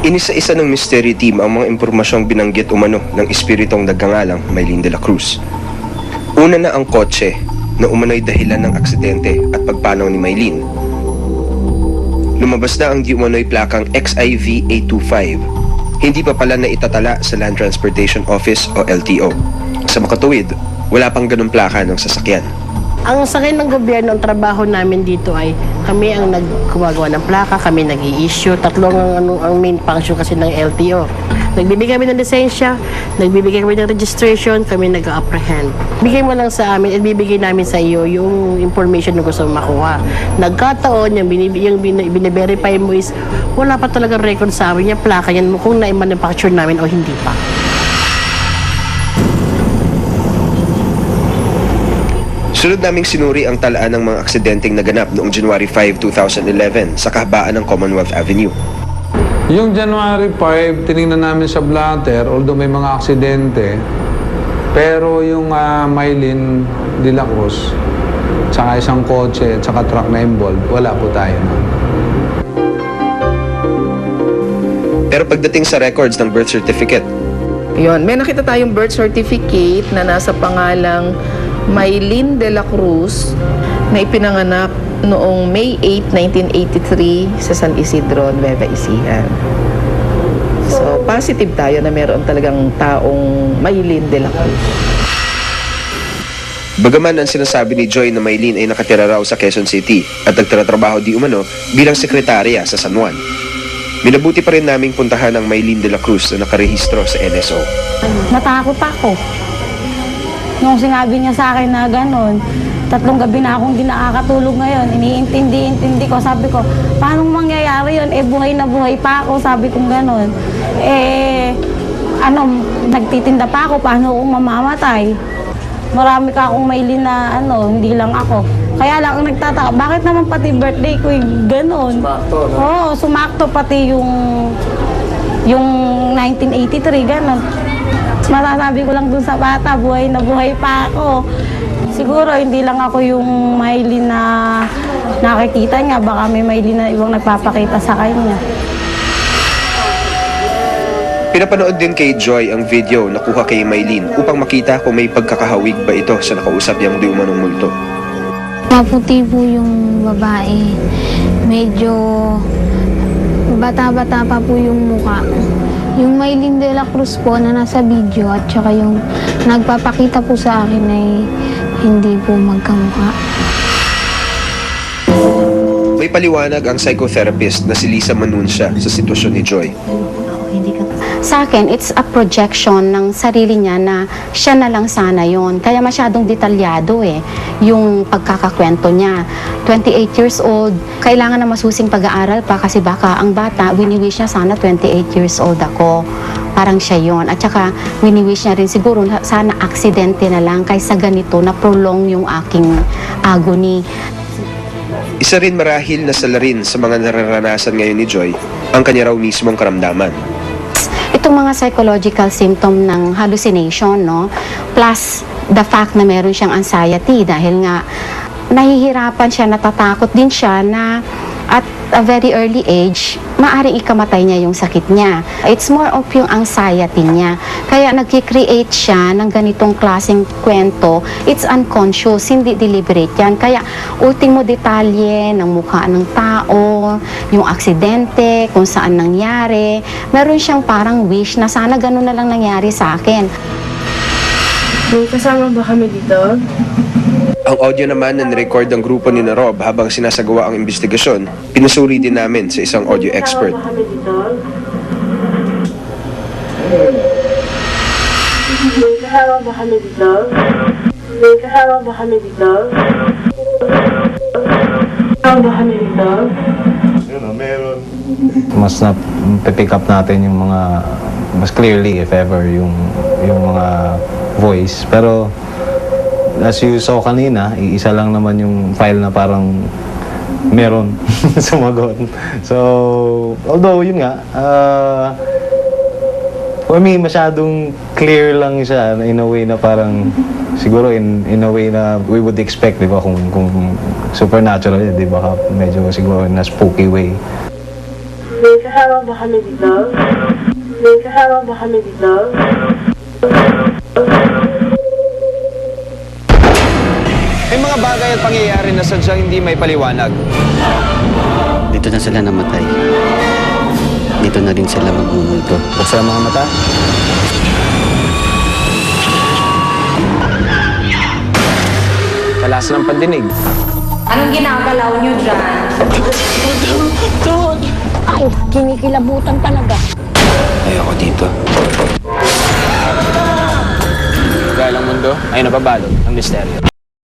Inisa-isa ng mystery team ang mga impormasyong binanggit umano ng espiritong nagngangalang Mylene de la Cruz. Una na ang kotse na umano'y dahilan ng aksidente at pagpanaw ni Mylene. Lumabas na ang di umano'y plakang XIV 825. Hindi pa pala na itatala sa Land Transportation Office o LTO. Sa makatuwid, wala pang ganung plaka ng sasakyan. Ang sa akin ng gobyerno, ang trabaho namin dito ay kami ang nagkumagawa ng plaka, kami nag-i-issue. Tatlong ang main function kasi ng LTO. Nagbibigay kami ng lisensya, nagbibigay kami ng registration, kami nag-apprehend. Bigay mo lang sa amin at bibigay namin sa iyo yung information na gusto mo makuha. Nagkataon, yung bine-verify mo is wala pa talaga record sa amin yung plaka yan kung na-manufacture namin o hindi pa. Sunod naming sinuri ang talaan ng mga aksidenteng naganap noong January 5, 2011 sa kahabaan ng Commonwealth Avenue. Yung January 5, tinignan namin sa blatter, although may mga aksidente, pero yung Mylene de la Cruz, tsaka isang kotse, tsaka truck na involved, wala po tayo na. Pero pagdating sa records ng birth certificate, Yun, may nakita tayong birth certificate na nasa pangalang Mylene de la Cruz na ipinanganak noong May 8, 1983 sa San Isidro, Nueva Ecija. So, positive tayo na meron talagang taong Mylene de la Cruz. bagaman ang sinasabi ni Joy na Mylene ay nakatira raw sa Quezon City at nagtatrabaho di umano bilang sekretarya sa San Juan. Minabuti pa rin naming puntahan ang Mylene de la Cruz na nakarehistro sa NSO. Natakot ako. Nung sinabi niya sa akin na gano'n, 3 gabi na akong di nakakatulog ngayon. Iniintindi ko. Sabi ko, paano mangyayari yun? Buhay na buhay pa ako. Sabi kong gano'n. Nagtitinda pa ako. Paano akong mamamatay? Marami ka akong Mylene na hindi lang ako. Kaya lang ang nagtataka, bakit naman pati birthday ko yung gano'n? Sumakto, no? Oo, sumakto pati yung 1983, gano'n. Masasabi ko lang dun sa bata, buhay na buhay pa ako. Siguro hindi lang ako yung Mylene na nakikita niya. Baka may Mylene na ibang nagpapakita sa kanya. Pinapanood din kay Joy ang video na kuha kay Mylene upang makita kung may pagkakahawig ba ito sa nakausap niyang di umanong multo. Maputi po yung babae. Medyo bata-bata pa po yung mukha. Yung Mylene de la Cruz po na nasa video at saka yung nagpapakita po sa akin ay hindi po magkamukha. May paliwanag ang psychotherapist na si Lisa Manuncia sa sitwasyon ni Joy. Sa akin, it's a projection ng sarili niya na siya na lang sana yon. Kaya masyadong detalyado yung pagkakakwento niya. 28 years old, kailangan na masusing pag-aaral pa kasi baka ang bata, wini-wish niya sana 28 years old ako. Parang siya yon. At saka wini-wish niya rin siguro sana aksidente na lang kaysa ganito na prolong yung aking agony. Isa rin marahil na salarin sa mga nararanasan ngayon ni Joy ang kanya raw mismong karamdaman. Itong mga psychological symptom ng hallucination, no? Plus the fact na meron siyang anxiety dahil nga nahihirapan siya, natatakot din siya na at a very early age, maaaring ikamatay niya yung sakit niya. It's more of yung anxiety niya. Kaya nagki-create siya ng ganitong klaseng kwento. It's unconscious, hindi deliberate yan. Kaya ultimo detalye ng mukha ng tao, yung aksidente, kung saan nangyari, meron siyang parang wish na sana ganun na lang nangyari sa akin. May kasama ba kami dito? Ang audio naman na nirecord ng grupo ni na Rob habang sinasagawa ang investigasyon, pinusuri din namin sa isang audio expert. May kasama ba kami dito? May kasama ba kami dito? Kasama ba kami dito? Meron. Mas na-pick up natin yung mga, mas clearly if ever, yung mga voice. Pero as you saw kanina, isa lang naman yung file na parang meron sumagot. So, although yun nga, for me, masyadong clear lang siya in a way na parang, siguro in a way na we would expect, di ba, kung supernatural, di ba, medyo siguro na spooky way. May kasama ba kami dito? May kasama ba kami dito? May mga bagay at pangyayari na sadyang hindi may paliwanag. Dito na sila namatay. Dito na rin sila magmumulto. Buksan ang mga mata. Talas ng pandinig. Anong ginagalaw niyo dyan? Ay, kinikilabutan talaga. Ayoko dito. Dahil ang mundo ay nababalot ng misteryo.